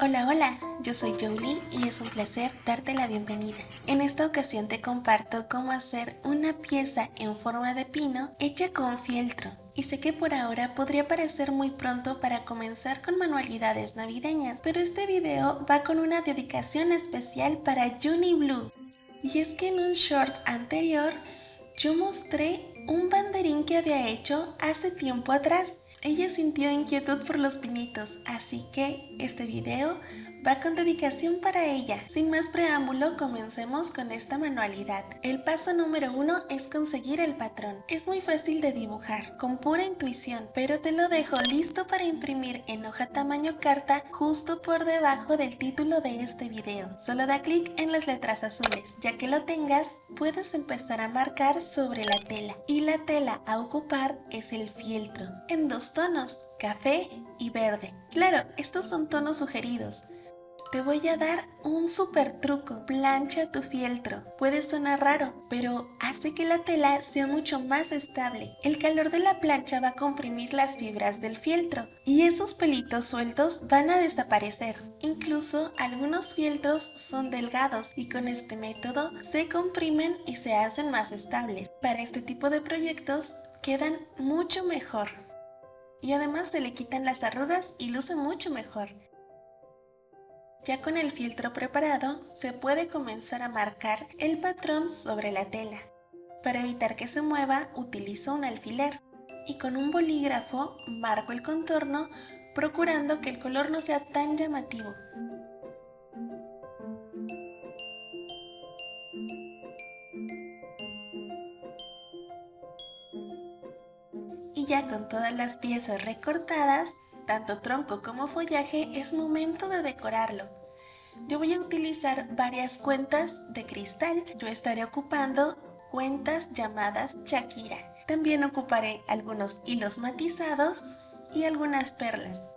Hola, hola, yo soy Jolie y es un placer darte la bienvenida. En esta ocasión te comparto cómo hacer una pieza en forma de pino hecha con fieltro. Y sé que por ahora podría parecer muy pronto para comenzar con manualidades navideñas, pero este video va con una dedicación especial para Juni Blue. Y es que en un short anterior yo mostré un banderín que había hecho hace tiempo atrás. Ella sintió inquietud por los pinitos, así que este video va con dedicación para ella. Sin más preámbulo, comencemos con esta manualidad. El paso número 1 es conseguir el patrón. Es muy fácil de dibujar, con pura intuición, pero te lo dejo listo para imprimir en hoja tamaño carta justo por debajo del título de este video. Solo da clic en las letras azules. Ya que lo tengas, puedes empezar a marcar sobre la tela. Y la tela a ocupar es el fieltro, en dos tonos, café y verde. Claro, estos son tonos sugeridos. Te voy a dar un super truco. Plancha tu fieltro. Puede sonar raro, pero hace que la tela sea mucho más estable. El calor de la plancha va a comprimir las fibras del fieltro y esos pelitos sueltos van a desaparecer. Incluso algunos fieltros son delgados y con este método se comprimen y se hacen más estables. Para este tipo de proyectos quedan mucho mejor. Y además se le quitan las arrugas y luce mucho mejor. Ya con el fieltro preparado, se puede comenzar a marcar el patrón sobre la tela. Para evitar que se mueva, utilizo un alfiler y con un bolígrafo marco el contorno, procurando que el color no sea tan llamativo. Y ya con todas las piezas recortadas, tanto tronco como follaje, es momento de decorarlo. Yo voy a utilizar varias cuentas de cristal. Yo estaré ocupando cuentas llamadas Shakira. También ocuparé algunos hilos matizados y algunas perlas.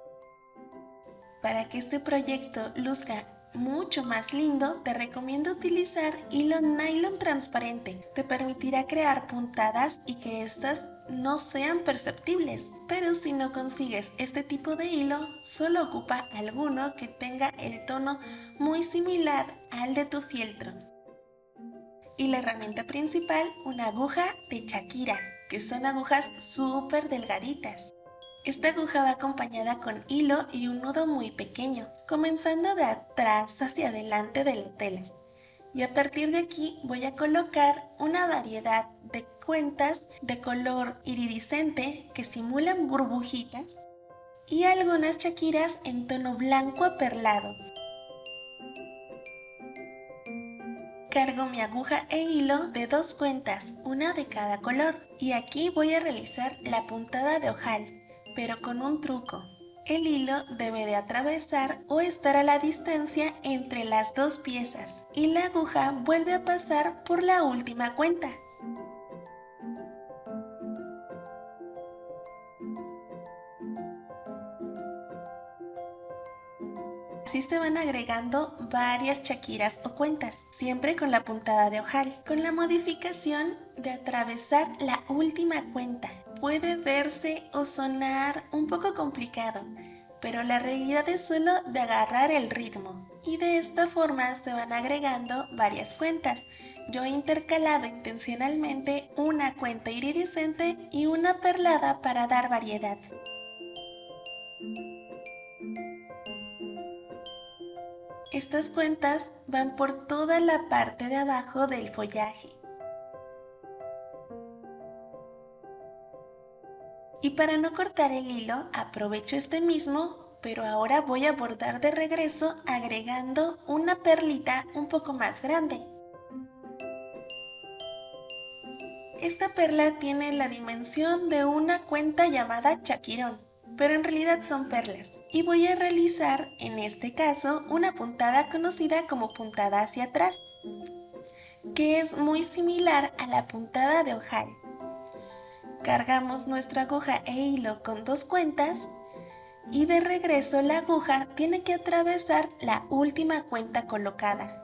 Para que este proyecto luzca mucho más lindo, te recomiendo utilizar hilo nylon transparente. Te permitirá crear puntadas y que estas no sean perceptibles. Pero si no consigues este tipo de hilo, solo ocupa alguno que tenga el tono muy similar al de tu fieltro. Y la herramienta principal, una aguja de Shakira, que son agujas súper delgaditas. Esta aguja va acompañada con hilo y un nudo muy pequeño, comenzando de atrás hacia adelante de la tela. Y a partir de aquí voy a colocar una variedad de cuentas de color iridiscente que simulan burbujitas y algunas shakiras en tono blanco aperlado. Cargo mi aguja e hilo de dos cuentas, una de cada color, y aquí voy a realizar la puntada de ojal, pero con un truco. El hilo debe de atravesar o estar a la distancia entre las dos piezas y la aguja vuelve a pasar por la última cuenta. Así se van agregando varias shakiras o cuentas, siempre con la puntada de ojal, con la modificación de atravesar la última cuenta. Puede verse o sonar un poco complicado, pero la realidad es solo de agarrar el ritmo. Y de esta forma se van agregando varias cuentas. Yo he intercalado intencionalmente una cuenta iridiscente y una perlada para dar variedad. Estas cuentas van por toda la parte de abajo del follaje. Y para no cortar el hilo, aprovecho este mismo, pero ahora voy a bordar de regreso agregando una perlita un poco más grande. Esta perla tiene la dimensión de una cuenta llamada chaquirón, pero en realidad son perlas. Y voy a realizar, en este caso, una puntada conocida como puntada hacia atrás, que es muy similar a la puntada de ojal. Cargamos nuestra aguja e hilo con dos cuentas y de regreso la aguja tiene que atravesar la última cuenta colocada.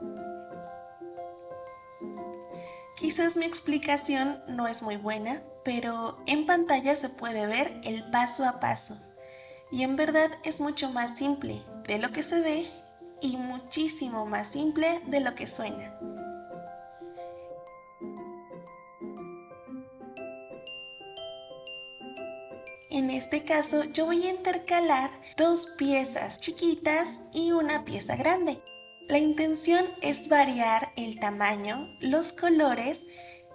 Quizás mi explicación no es muy buena, pero en pantalla se puede ver el paso a paso. y en verdad es mucho más simple de lo que se ve y muchísimo más simple de lo que suena. En este caso yo voy a intercalar dos piezas chiquitas y una pieza grande. La intención es variar el tamaño, los colores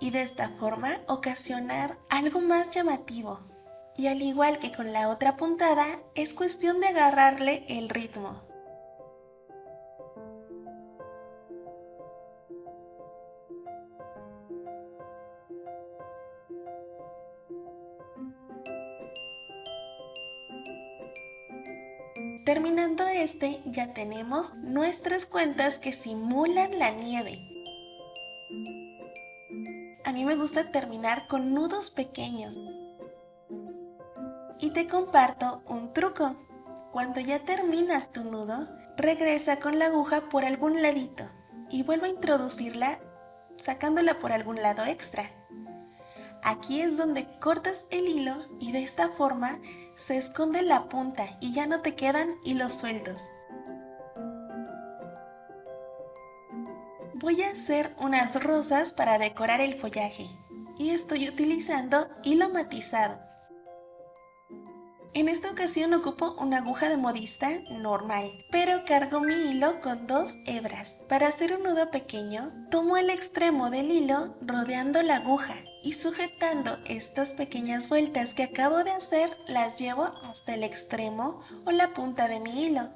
y de esta forma ocasionar algo más llamativo. Y al igual que con la otra puntada, es cuestión de agarrarle el ritmo. Terminando este, ya tenemos nuestras cuentas que simulan la nieve. A mí me gusta terminar con nudos pequeños. Y te comparto un truco. Cuando ya terminas tu nudo, regresa con la aguja por algún ladito y vuelve a introducirla sacándola por algún lado extra. Aquí es donde cortas el hilo y de esta forma se esconde la punta y ya no te quedan hilos sueltos. Voy a hacer unas rosas para decorar el follaje y estoy utilizando hilo matizado. En esta ocasión ocupo una aguja de modista normal, pero cargo mi hilo con 2 hebras. Para hacer un nudo pequeño, tomo el extremo del hilo rodeando la aguja y sujetando estas pequeñas vueltas que acabo de hacer, las llevo hasta el extremo o la punta de mi hilo.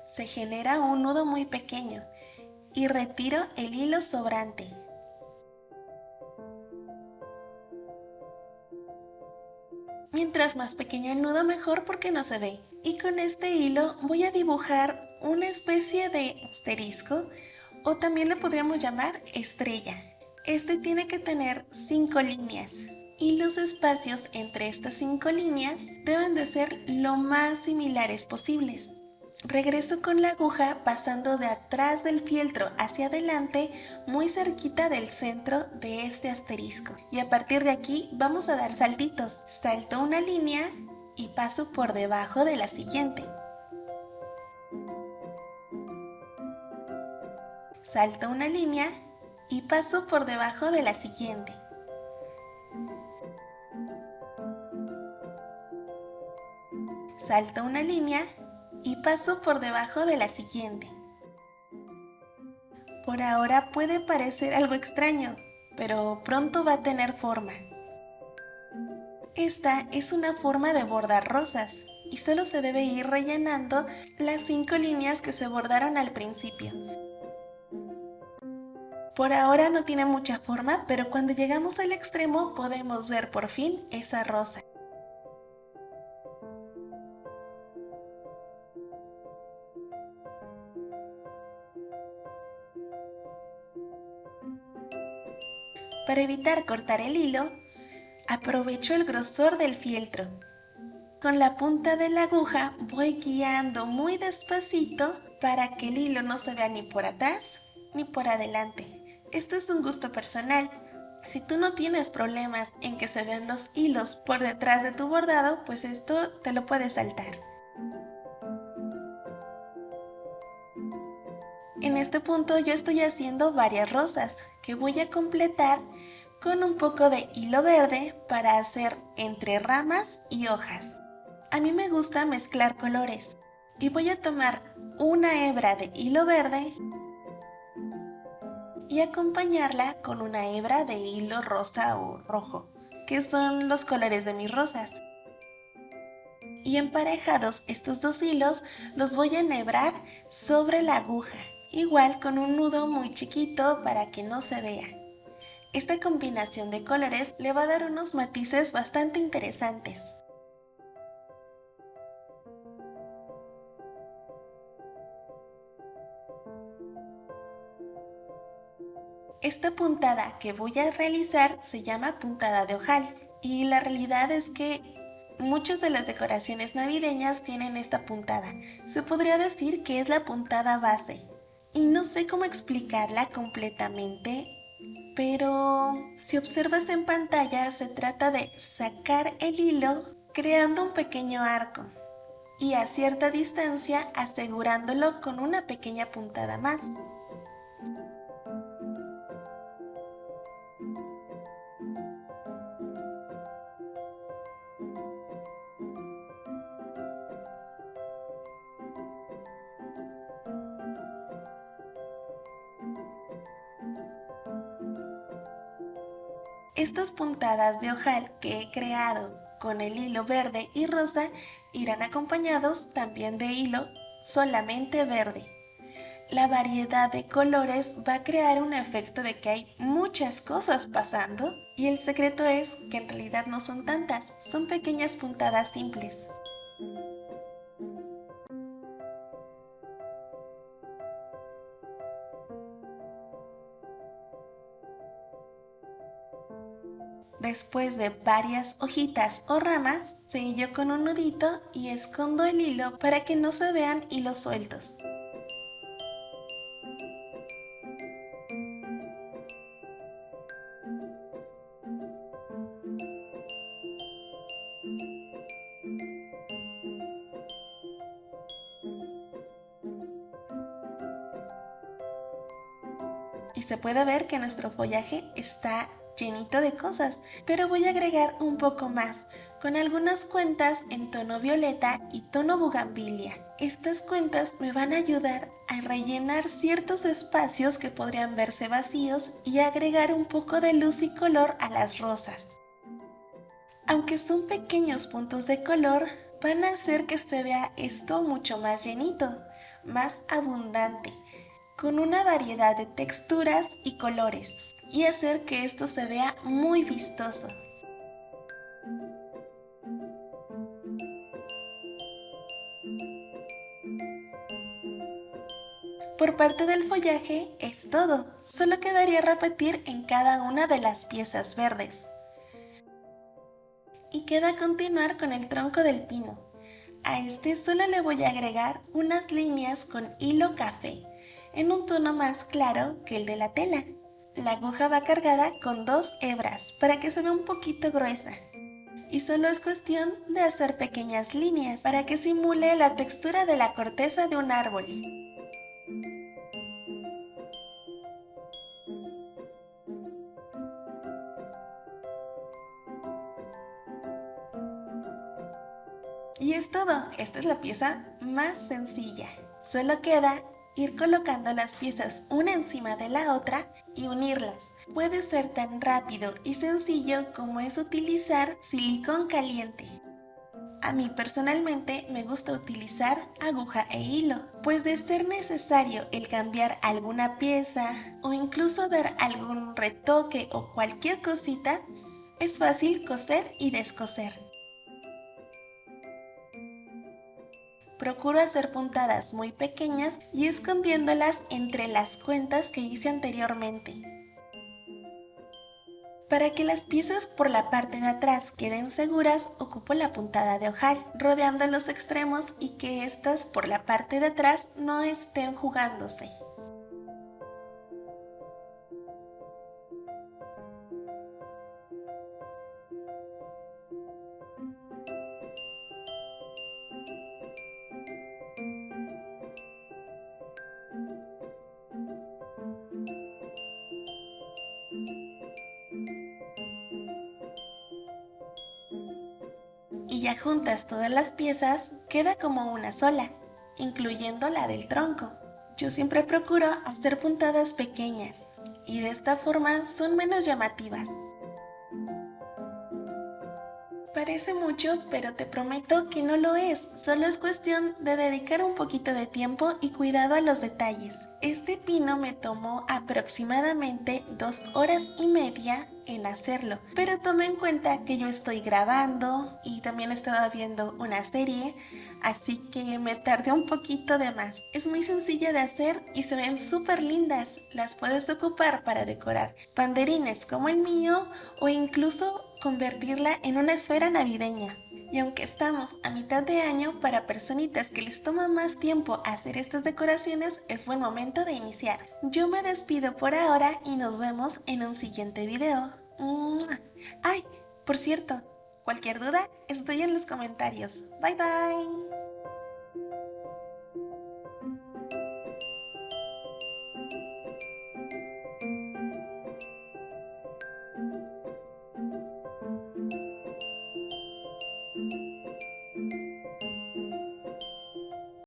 Se genera un nudo muy pequeño y retiro el hilo sobrante. Mientras más pequeño el nudo mejor porque no se ve. Y con este hilo voy a dibujar una especie de asterisco o también le podríamos llamar estrella. Este tiene que tener 5 líneas y los espacios entre estas 5 líneas deben de ser lo más similares posibles. Regreso con la aguja pasando de atrás del fieltro hacia adelante muy cerquita del centro de este asterisco y a partir de aquí vamos a dar saltitos. Salto una línea y paso por debajo de la siguiente. Salto una línea y paso por debajo de la siguiente. Salto una línea y paso por debajo de la siguiente. Por ahora puede parecer algo extraño, pero pronto va a tener forma. Esta es una forma de bordar rosas y solo se debe ir rellenando las 5 líneas que se bordaron al principio. Por ahora no tiene mucha forma, pero cuando llegamos al extremo podemos ver por fin esa rosa. Para evitar cortar el hilo, aprovecho el grosor del fieltro. Con la punta de la aguja voy guiando muy despacito para que el hilo no se vea ni por atrás ni por adelante. Esto es un gusto personal. Si tú no tienes problemas en que se vean los hilos por detrás de tu bordado, pues esto te lo puedes saltar. En este punto yo estoy haciendo varias rosas que voy a completar con un poco de hilo verde para hacer entre ramas y hojas. A mí me gusta mezclar colores y voy a tomar una hebra de hilo verde y acompañarla con una hebra de hilo rosa o rojo, que son los colores de mis rosas. Y emparejados estos dos hilos los voy a enhebrar sobre la aguja, igual con un nudo muy chiquito para que no se vea. Esta combinación de colores le va a dar unos matices bastante interesantes. Esta puntada que voy a realizar se llama puntada de ojal y la realidad es que muchas de las decoraciones navideñas tienen esta puntada. Se podría decir que es la puntada base y no sé cómo explicarla completamente, pero si observas en pantalla se trata de sacar el hilo creando un pequeño arco. y a cierta distancia asegurándolo con una pequeña puntada más. Estas puntadas de ojal que he creado con el hilo verde y rosa irán acompañados también de hilo solamente verde. La variedad de colores va a crear un efecto de que hay muchas cosas pasando y el secreto es que en realidad no son tantas, son pequeñas puntadas simples. Después de varias hojitas o ramas, sello con un nudito y escondo el hilo para que no se vean hilos sueltos. Y se puede ver que nuestro follaje está llenito de cosas, pero voy a agregar un poco más, con algunas cuentas en tono violeta y tono bugambilia. Estas cuentas me van a ayudar a rellenar ciertos espacios que podrían verse vacíos y agregar un poco de luz y color a las rosas. Aunque son pequeños puntos de color, van a hacer que se vea esto mucho más llenito, más abundante, con una variedad de texturas y colores, y hacer que esto se vea muy vistoso. Por parte del follaje es todo, solo quedaría repetir en cada una de las piezas verdes. Y queda continuar con el tronco del pino. A este solo le voy a agregar unas líneas con hilo café, en un tono más claro que el de la tela. La aguja va cargada con 2 hebras para que se vea un poquito gruesa. Y solo es cuestión de hacer pequeñas líneas para que simule la textura de la corteza de un árbol. Y es todo, esta es la pieza más sencilla. Solo queda ir colocando las piezas una encima de la otra y unirlas. Puede ser tan rápido y sencillo como es utilizar silicón caliente. A mí personalmente me gusta utilizar aguja e hilo, pues de ser necesario el cambiar alguna pieza o incluso dar algún retoque o cualquier cosita, es fácil coser y descoser. Procuro hacer puntadas muy pequeñas y escondiéndolas entre las cuentas que hice anteriormente. Para que las piezas por la parte de atrás queden seguras, ocupo la puntada de ojal, rodeando los extremos y que estas por la parte de atrás no estén jugándose. Y ya juntas todas las piezas, queda como una sola, incluyendo la del tronco. Yo siempre procuro hacer puntadas pequeñas y de esta forma son menos llamativas. Parece mucho, pero te prometo que no lo es. Solo es cuestión de dedicar un poquito de tiempo y cuidado a los detalles. Este pino me tomó aproximadamente 2 horas y media en hacerlo, pero tome en cuenta que yo estoy grabando y también estaba viendo una serie, así que me tardé un poquito de más. Es muy sencilla de hacer y se ven súper lindas. Las puedes ocupar para decorar banderines como el mío o incluso convertirla en una esfera navideña. Y aunque estamos a mitad de año, para personitas que les toma más tiempo hacer estas decoraciones, es buen momento de iniciar. Yo me despido por ahora y nos vemos en un siguiente video. ¡Ay! Por cierto, cualquier duda, estoy en los comentarios. Bye bye.